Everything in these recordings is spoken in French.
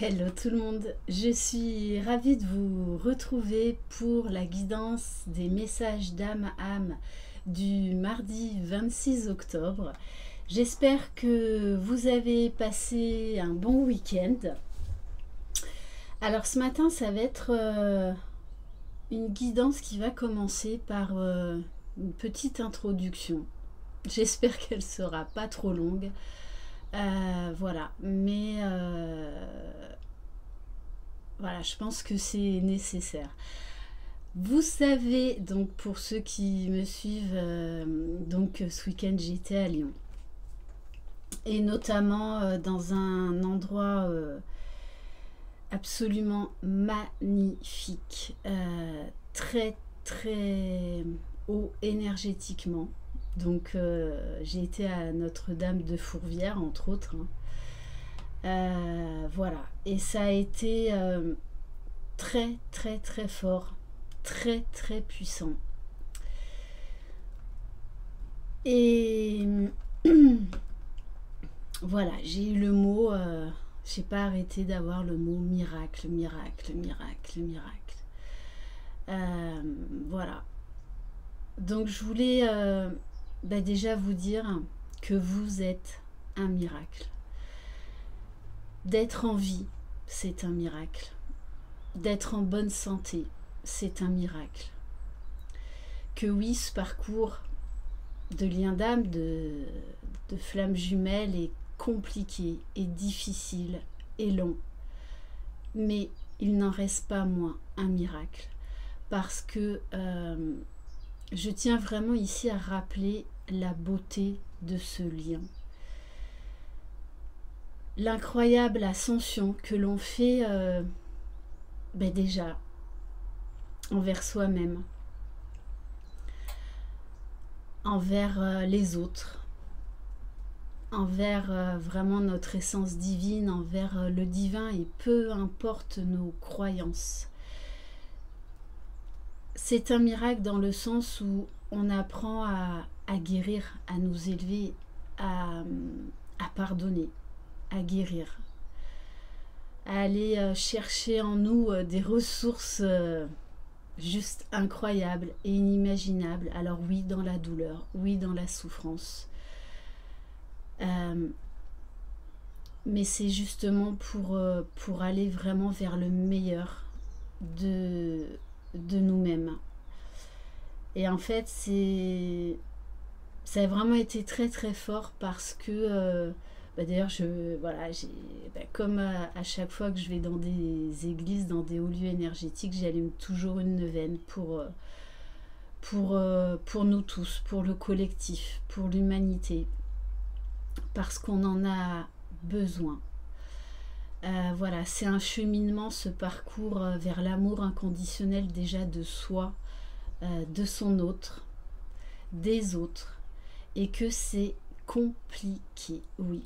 Hello tout le monde, je suis ravie de vous retrouver pour la guidance des messages d'âme à âme du mardi 26 octobre. J'espère que vous avez passé un bon week-end. Alors ce matin, ça va être une guidance qui va commencer par une petite introduction. J'espère qu'elle sera pas trop longue. Voilà, mais voilà, je pense que c'est nécessaire. Vous savez, donc pour ceux qui me suivent, donc ce week-end j'étais à Lyon. Et notamment dans un endroit absolument magnifique, très très haut énergétiquement. Donc j'ai été à Notre-Dame de Fourvière entre autres. Voilà. Et ça a été très très très fort, très très puissant. Et voilà, j'ai eu le mot, j'ai pas arrêté d'avoir le mot miracle, miracle, miracle, miracle. Voilà. Donc je voulais déjà vous dire que vous êtes un miracle. D'être en vie, c'est un miracle. D'être en bonne santé, c'est un miracle. Que oui, ce parcours de lien d'âme, de flamme jumelle est compliqué et difficile et long. Mais il n'en reste pas moins un miracle. Parce que je tiens vraiment ici à rappeler la beauté de ce lien. L'incroyable ascension que l'on fait déjà envers soi-même, envers les autres, envers vraiment notre essence divine, envers le divin, et peu importe nos croyances. C'est un miracle dans le sens où on apprend à guérir, à nous élever, à pardonner, à guérir, à aller chercher en nous des ressources juste incroyables et inimaginables. Alors oui, dans la douleur, oui, dans la souffrance. Mais c'est justement pour aller vraiment vers le meilleur de nous-mêmes. Et en fait, ça a vraiment été très très fort parce que d'ailleurs, comme à chaque fois que je vais dans des églises, dans des hauts lieux énergétiques, j'allume toujours une neuvaine pour nous tous, pour le collectif, pour l'humanité, parce qu'on en a besoin. Voilà, c'est un cheminement, ce parcours vers l'amour inconditionnel déjà de soi, de son autre, des autres, et que c'est compliqué, oui.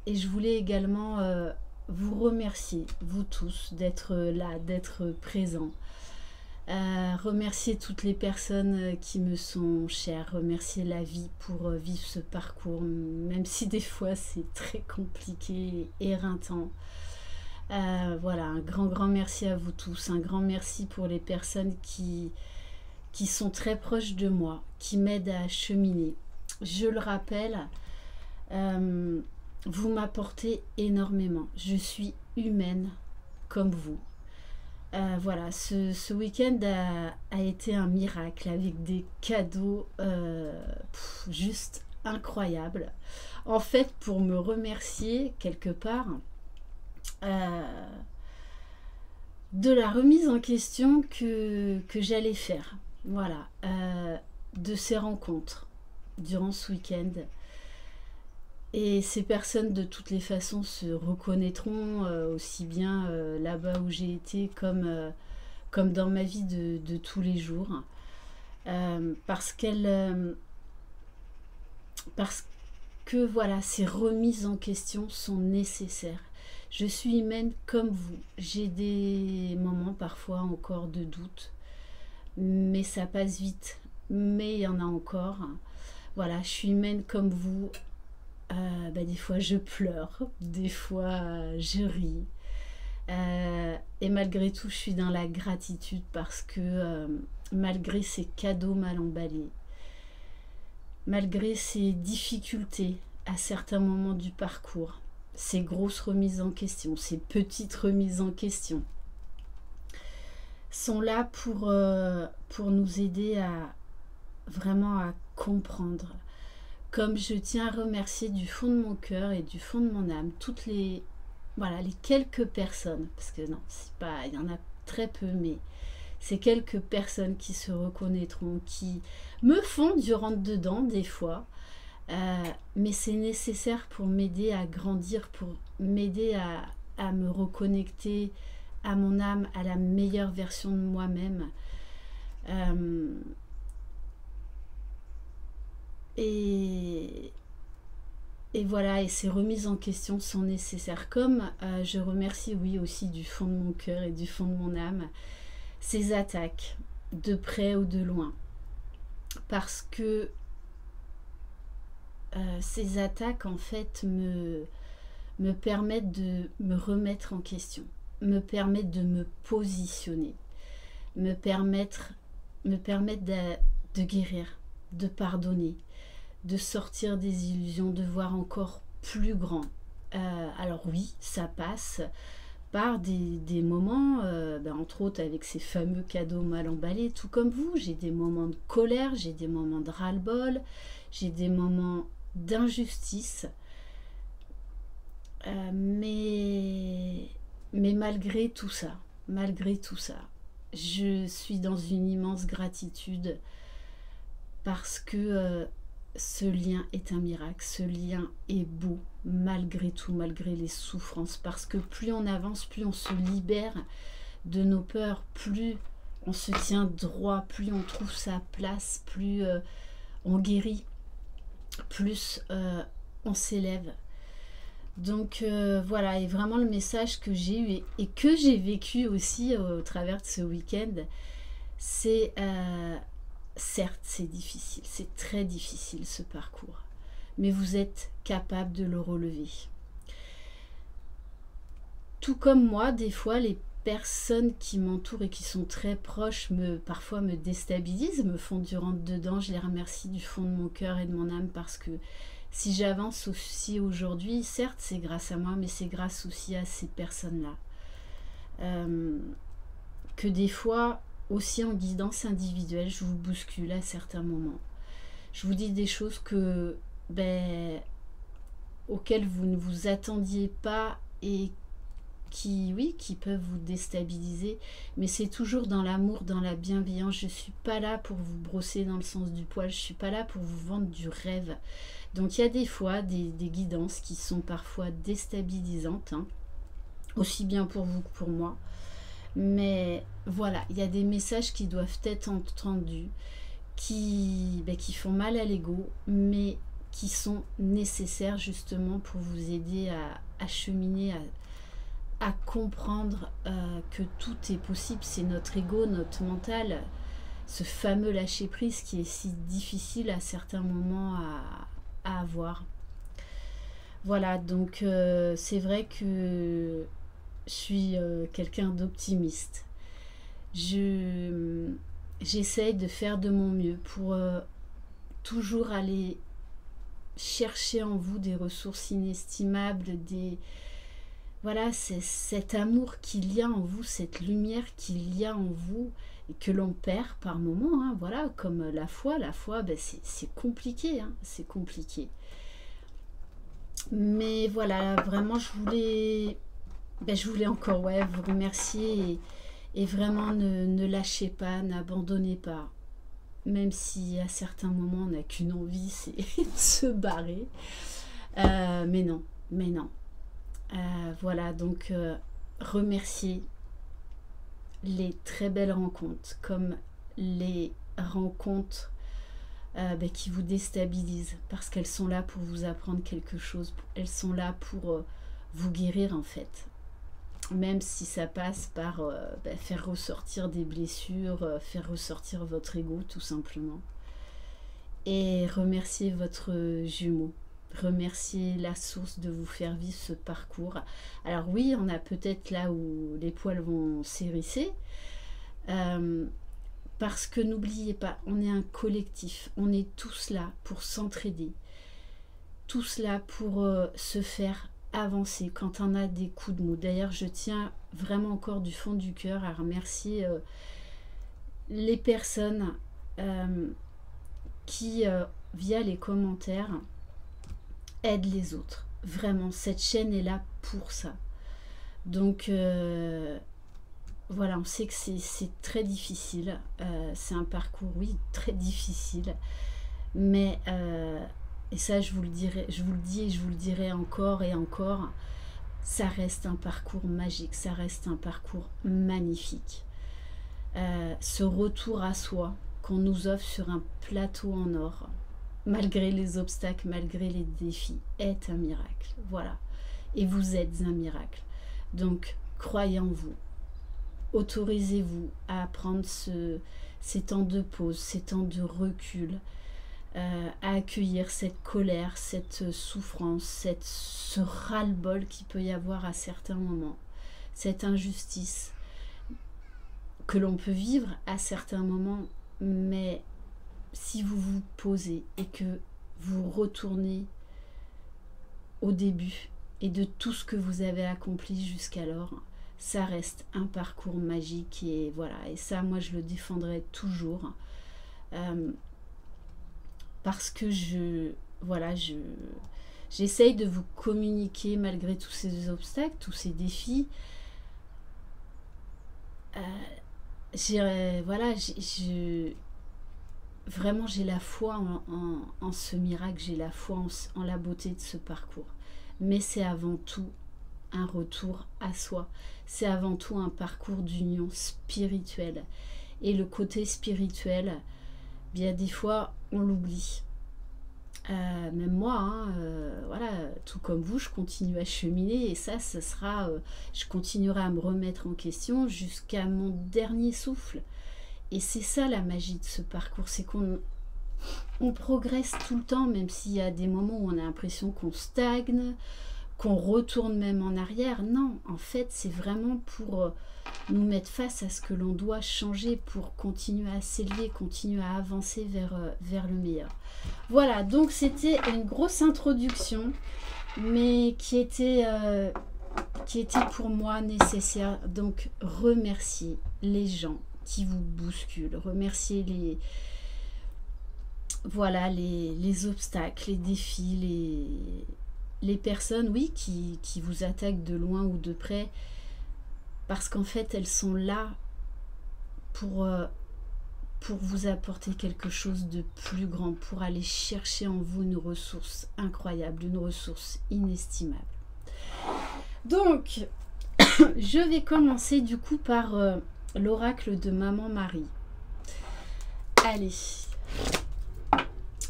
Et je voulais également vous remercier, vous tous, d'être là, d'être présents. Remercier toutes les personnes qui me sont chères, remercier la vie pour vivre ce parcours, même si des fois c'est très compliqué et éreintant. Voilà, un grand merci à vous tous, un grand merci pour les personnes qui sont très proches de moi, qui m'aident à cheminer. Je le rappelle, vous m'apportez énormément. Je suis humaine comme vous. Voilà, ce week-end a été un miracle avec des cadeaux juste incroyables. En fait, pour me remercier quelque part de la remise en question que j'allais faire. Voilà, de ces rencontres durant ce week-end. Et ces personnes de toutes les façons se reconnaîtront aussi bien là-bas où j'ai été comme dans ma vie de tous les jours. Parce que voilà, ces remises en question sont nécessaires. Je suis humaine comme vous. J'ai des moments parfois encore de doute, mais ça passe vite. Mais il y en a encore. Voilà, je suis humaine comme vous. des fois je pleure, des fois je ris. Et malgré tout, je suis dans la gratitude parce que malgré ces cadeaux mal emballés, malgré ces difficultés à certains moments du parcours, ces grosses remises en question, ces petites remises en question, sont là pour nous aider à vraiment à comprendre. Comme je tiens à remercier du fond de mon cœur et du fond de mon âme toutes les quelques personnes, parce que non, c'est pas, il y en a très peu, mais c'est quelques personnes qui se reconnaîtront, qui me font du rentre-dedans des fois, mais c'est nécessaire pour m'aider à grandir, pour m'aider à me reconnecter à mon âme, à la meilleure version de moi-même. Et voilà, et ces remises en question sont nécessaires. Comme je remercie, oui, aussi du fond de mon cœur et du fond de mon âme, ces attaques, de près ou de loin. Parce que ces attaques, en fait, me permettent de me remettre en question, me permettent de me positionner, me permettent de guérir, de pardonner, de sortir des illusions, de voir encore plus grand. Alors oui, ça passe par des moments, entre autres avec ces fameux cadeaux mal emballés, tout comme vous. J'ai des moments de colère, j'ai des moments de ras-le-bol, j'ai des moments d'injustice. Mais malgré tout ça, je suis dans une immense gratitude parce que ce lien est un miracle, ce lien est beau malgré tout, malgré les souffrances, parce que plus on avance, plus on se libère de nos peurs, plus on se tient droit, plus on trouve sa place, plus on guérit, plus on s'élève. Donc voilà, et vraiment le message que j'ai eu et que j'ai vécu aussi au travers de ce week-end, c'est certes c'est difficile, c'est très difficile ce parcours, mais vous êtes capable de le relever. Tout comme moi, des fois les personnes qui m'entourent et qui sont très proches parfois me déstabilisent, me font du rentre-dedans. Je les remercie du fond de mon cœur et de mon âme parce que si j'avance aussi aujourd'hui, certes c'est grâce à moi, mais c'est grâce aussi à ces personnes-là. Que des fois, aussi en guidance individuelle, je vous bouscule à certains moments. Je vous dis des choses auxquelles vous ne vous attendiez pas et qui peuvent vous déstabiliser, mais c'est toujours dans l'amour, dans la bienveillance. Je ne suis pas là pour vous brosser dans le sens du poil, je ne suis pas là pour vous vendre du rêve. Donc il y a des fois des guidances qui sont parfois déstabilisantes, aussi bien pour vous que pour moi. Mais voilà, il y a des messages qui doivent être entendus, qui font mal à l'ego, mais qui sont nécessaires justement pour vous aider à cheminer, à comprendre que tout est possible. C'est notre ego, notre mental, ce fameux lâcher-prise qui est si difficile à certains moments à avoir. Voilà, donc c'est vrai que je suis quelqu'un d'optimiste. J'essaye de faire de mon mieux pour toujours aller chercher en vous des ressources inestimables, voilà, c'est cet amour qu'il y a en vous, cette lumière qu'il y a en vous et que l'on perd par moments, voilà, comme la foi, c'est compliqué, c'est compliqué. Mais voilà, vraiment, je voulais encore vous remercier et vraiment ne lâchez pas, n'abandonnez pas. Même si à certains moments on n'a qu'une envie, c'est de se barrer. Mais non. Voilà, donc remercier les très belles rencontres, comme les rencontres qui vous déstabilisent, parce qu'elles sont là pour vous apprendre quelque chose, elles sont là pour vous guérir en fait. Même si ça passe par faire ressortir des blessures, faire ressortir votre ego tout simplement. Et remercier votre jumeau, remercier la source de vous faire vivre ce parcours. Alors oui, on a peut-être là où les poils vont s'hérisser, parce que n'oubliez pas, on est un collectif, on est tous là pour s'entraider, tous là pour se faire avancer quand on a des coups de mou. D'ailleurs, je tiens vraiment encore du fond du cœur à remercier les personnes qui, via les commentaires, aident les autres. Vraiment, cette chaîne est là pour ça. Donc, voilà, on sait que c'est très difficile. C'est un parcours, oui, très difficile. Mais, et ça, je vous le dirai, je vous le dis et je vous le dirai encore et encore, ça reste un parcours magique, ça reste un parcours magnifique. Ce retour à soi qu'on nous offre sur un plateau en or, malgré les obstacles, malgré les défis, est un miracle. Voilà. Et vous êtes un miracle. Donc, croyez en vous. Autorisez-vous à prendre ces temps de pause, ces temps de recul, à accueillir cette colère, cette souffrance, ce ras-le-bol qu'il peut y avoir à certains moments, cette injustice que l'on peut vivre à certains moments, mais si vous vous posez et que vous retournez au début et de tout ce que vous avez accompli jusqu'alors, ça reste un parcours magique et voilà, et ça moi je le défendrai toujours, parce que j'essaye de vous communiquer malgré tous ces obstacles, tous ces défis. Vraiment j'ai la foi en ce miracle, j'ai la foi en la beauté de ce parcours. Mais c'est avant tout un retour à soi. C'est avant tout un parcours d'union spirituelle. Et le côté spirituel, bien des fois, on l'oublie. Même moi, voilà, tout comme vous, je continue à cheminer et ça sera, je continuerai à me remettre en question jusqu'à mon dernier souffle. Et c'est ça la magie de ce parcours, c'est qu'on progresse tout le temps, même s'il y a des moments où on a l'impression qu'on stagne, qu'on retourne même en arrière. Non, en fait, c'est vraiment pour nous mettre face à ce que l'on doit changer, pour continuer à s'élever, continuer à avancer vers le meilleur. Voilà, donc c'était une grosse introduction, mais qui était pour moi nécessaire. Donc, remercier les gens qui vous bousculent, remercier les obstacles, les défis, les personnes, oui, qui vous attaquent de loin ou de près, parce qu'en fait, elles sont là pour vous apporter quelque chose de plus grand, pour aller chercher en vous une ressource incroyable, une ressource inestimable. Donc, je vais commencer du coup par l'oracle de Maman Marie. Allez.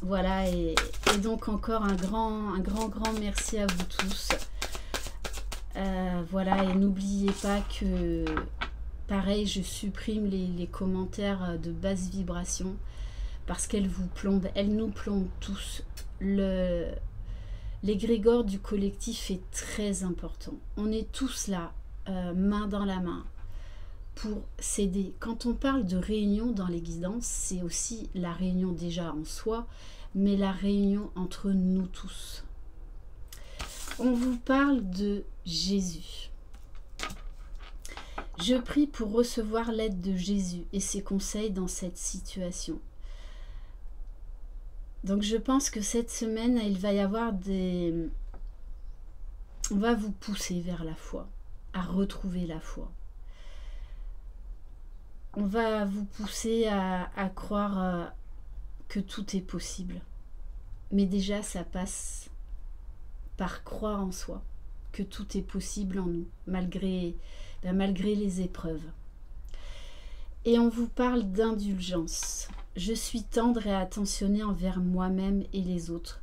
Voilà, et donc encore un grand merci à vous tous. Voilà, et n'oubliez pas que, pareil, je supprime les commentaires de basse vibration parce qu'elles vous plombent, elles nous plombent tous. L'égrégore du collectif est très important. On est tous là, main dans la main, pour s'aider. Quand on parle de réunion dans les guidances, c'est aussi la réunion déjà en soi, mais la réunion entre nous tous. On vous parle de Jésus. Je prie pour recevoir l'aide de Jésus et ses conseils dans cette situation. Donc je pense que cette semaine, il va y avoir on va vous pousser vers la foi, à retrouver la foi. On va vous pousser à croire que tout est possible. Mais déjà, ça passe par croire en soi, que tout est possible en nous, malgré les épreuves. Et on vous parle d'indulgence. Je suis tendre et attentionnée envers moi-même et les autres.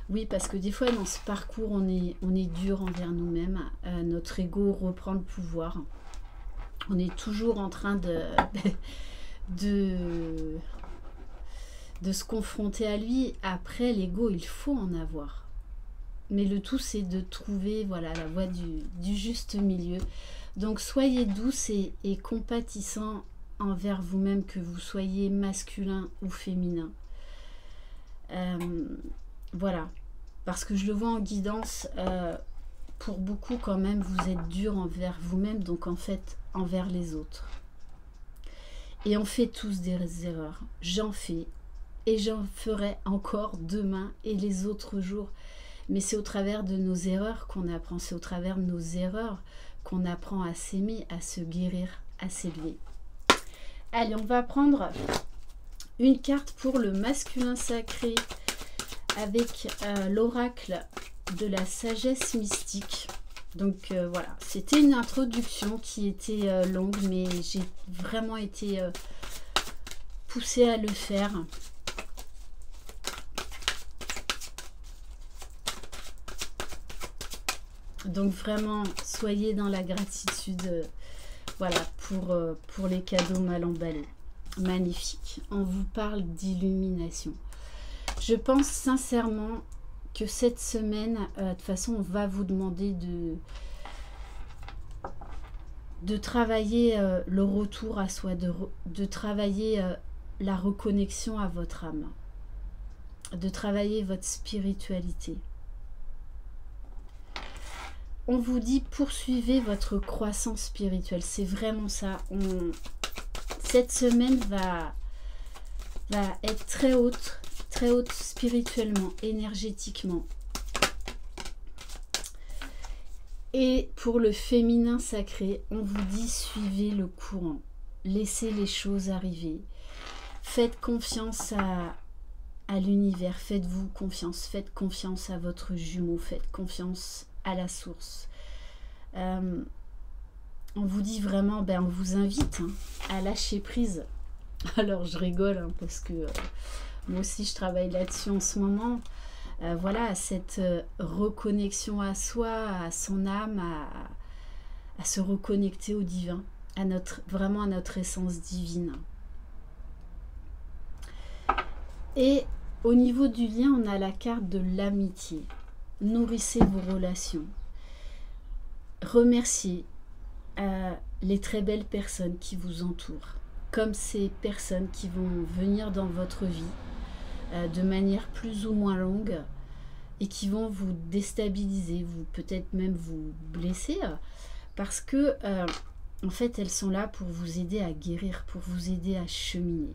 Oui, parce que des fois, dans ce parcours, on est dur envers nous-mêmes. Notre ego reprend le pouvoir. On est toujours en train de se confronter à lui. Après, l'ego, il faut en avoir. Mais le tout, c'est de trouver voilà, la voie du juste milieu. Donc soyez douce et compatissant envers vous-même, que vous soyez masculin ou féminin. Voilà. Parce que je le vois en guidance, pour beaucoup quand même, vous êtes dur envers vous-même, donc en fait envers les autres. Et on fait tous des erreurs. J'en fais et j'en ferai encore demain et les autres jours. Mais c'est au travers de nos erreurs qu'on apprend, c'est au travers de nos erreurs qu'on apprend à s'aimer, à se guérir, à s'élever. Allez, on va prendre une carte pour le masculin sacré avec l'oracle de la sagesse mystique. Donc voilà, c'était une introduction qui était longue, mais j'ai vraiment été poussée à le faire. Donc vraiment, soyez dans la gratitude, voilà, pour les cadeaux mal emballés. Magnifique. On vous parle d'illumination. Je pense sincèrement que cette semaine, de toute façon, on va vous demander de travailler le retour à soi, de travailler la reconnexion à votre âme, de travailler votre spiritualité. On vous dit poursuivez votre croissance spirituelle. C'est vraiment ça. Cette semaine va être très haute spirituellement, énergétiquement. Et pour le féminin sacré, on vous dit suivez le courant. Laissez les choses arriver. Faites confiance à l'univers. Faites-vous confiance. Faites confiance à votre jumeau. Faites confiance à la source. On vous dit vraiment, on vous invite à lâcher prise. Alors je rigole parce que moi aussi je travaille là-dessus en ce moment. Voilà, cette reconnexion à soi, à son âme, à se reconnecter au divin, vraiment à notre essence divine. Et au niveau du lien, on a la carte de l'amitié. Nourrissez vos relations. Remerciez les très belles personnes qui vous entourent, comme ces personnes qui vont venir dans votre vie de manière plus ou moins longue et qui vont vous déstabiliser, peut-être même vous blesser, parce que en fait elles sont là pour vous aider à guérir, pour vous aider à cheminer.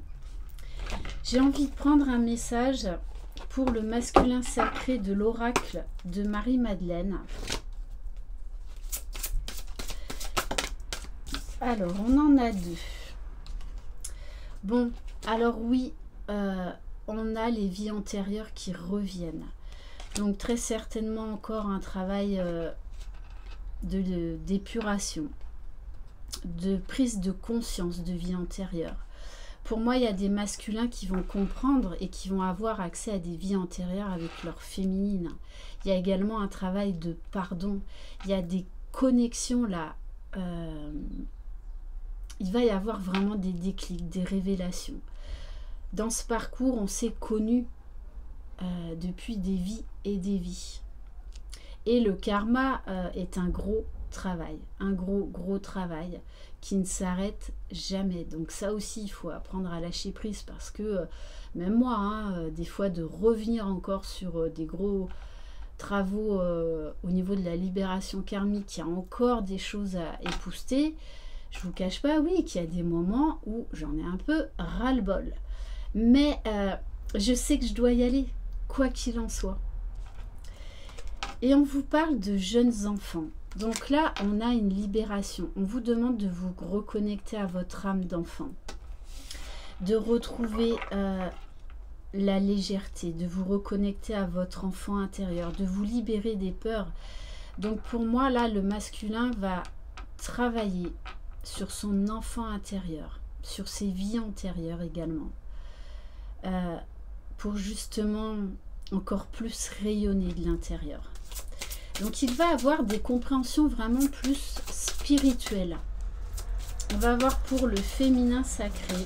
J'ai envie de prendre un message pour le masculin sacré de l'oracle de Marie-Madeleine. Alors, on en a deux. Bon, alors oui, on a les vies antérieures qui reviennent. Donc très certainement encore un travail d'épuration, de prise de conscience de vie antérieure. Pour moi, il y a des masculins qui vont comprendre et qui vont avoir accès à des vies antérieures avec leur féminine. Il y a également un travail de pardon. Il y a des connexions là. Il va y avoir vraiment des déclics, des révélations. Dans ce parcours, on s'est connus depuis des vies et des vies. Et le karma est un gros travail, un gros travail qui ne s'arrête jamais. Donc ça aussi, il faut apprendre à lâcher prise parce que même moi, des fois, de revenir encore sur des gros travaux au niveau de la libération karmique, il y a encore des choses à épousseter. Je vous cache pas, oui, qu'il y a des moments où j'en ai un peu ras-le-bol. Mais je sais que je dois y aller, quoi qu'il en soit. Et on vous parle de jeunes enfants. Donc là, on a une libération. On vous demande de vous reconnecter à votre âme d'enfant. De retrouver la légèreté, de vous reconnecter à votre enfant intérieur, de vous libérer des peurs. Donc pour moi, là, le masculin va travailler sur son enfant intérieur, sur ses vies antérieures également, pour justement encore plus rayonner de l'intérieur. Donc il va avoir des compréhensions vraiment plus spirituelles. On va voir pour le féminin sacré.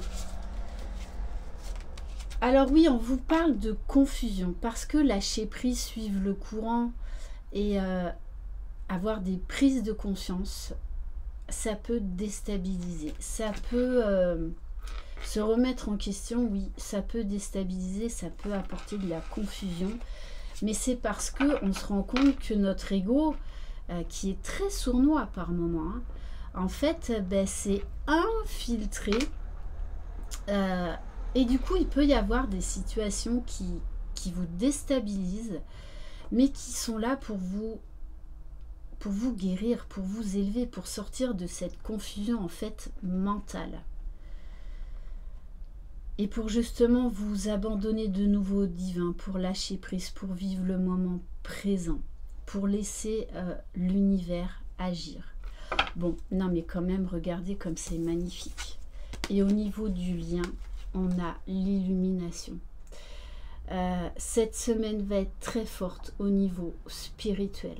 Alors oui, on vous parle de confusion, parce que lâcher prise, suivre le courant, Et avoir des prises de conscience, ça peut déstabiliser, ça peut se remettre en question, oui, ça peut déstabiliser, ça peut apporter de la confusion, mais c'est parce qu'on se rend compte que notre ego, qui est très sournois par moment, hein, en fait, c'est infiltré, et du coup, il peut y avoir des situations qui vous déstabilisent, mais qui sont là pour vous guérir, pour vous élever, pour sortir de cette confusion en fait mentale. Et pour justement vous abandonner de nouveau au divin, pour lâcher prise, pour vivre le moment présent, pour laisser l'univers agir. Bon, non mais quand même, regardez comme c'est magnifique. Et au niveau du lien, on a l'illumination. Cette semaine va être très forte au niveau spirituel,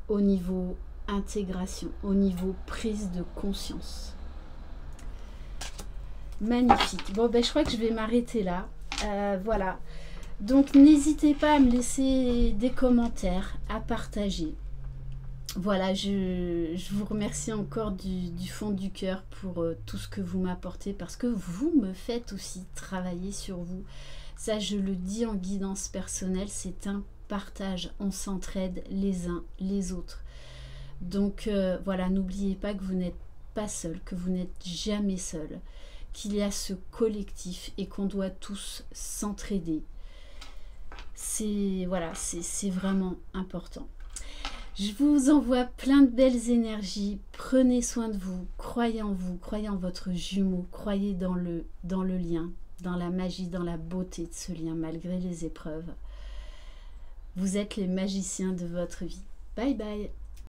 au niveau intégration, au niveau prise de conscience. Magnifique. Bon, je crois que je vais m'arrêter là. Voilà. Donc, n'hésitez pas à me laisser des commentaires, à partager. Voilà, je vous remercie encore du fond du cœur pour tout ce que vous m'apportez, parce que vous me faites aussi travailler sur vous. Ça, je le dis en guidance personnelle, c'est un partage. On s'entraide les uns les autres. Donc voilà, n'oubliez pas que vous n'êtes pas seul, que vous n'êtes jamais seul, qu'il y a ce collectif et qu'on doit tous s'entraider. C'est voilà, c'est vraiment important. Je vous envoie plein de belles énergies. Prenez soin de vous, croyez en vous, croyez en votre jumeau, croyez dans le lien, dans la magie, dans la beauté de ce lien malgré les épreuves. Vous êtes les magiciens de votre vie. Bye bye.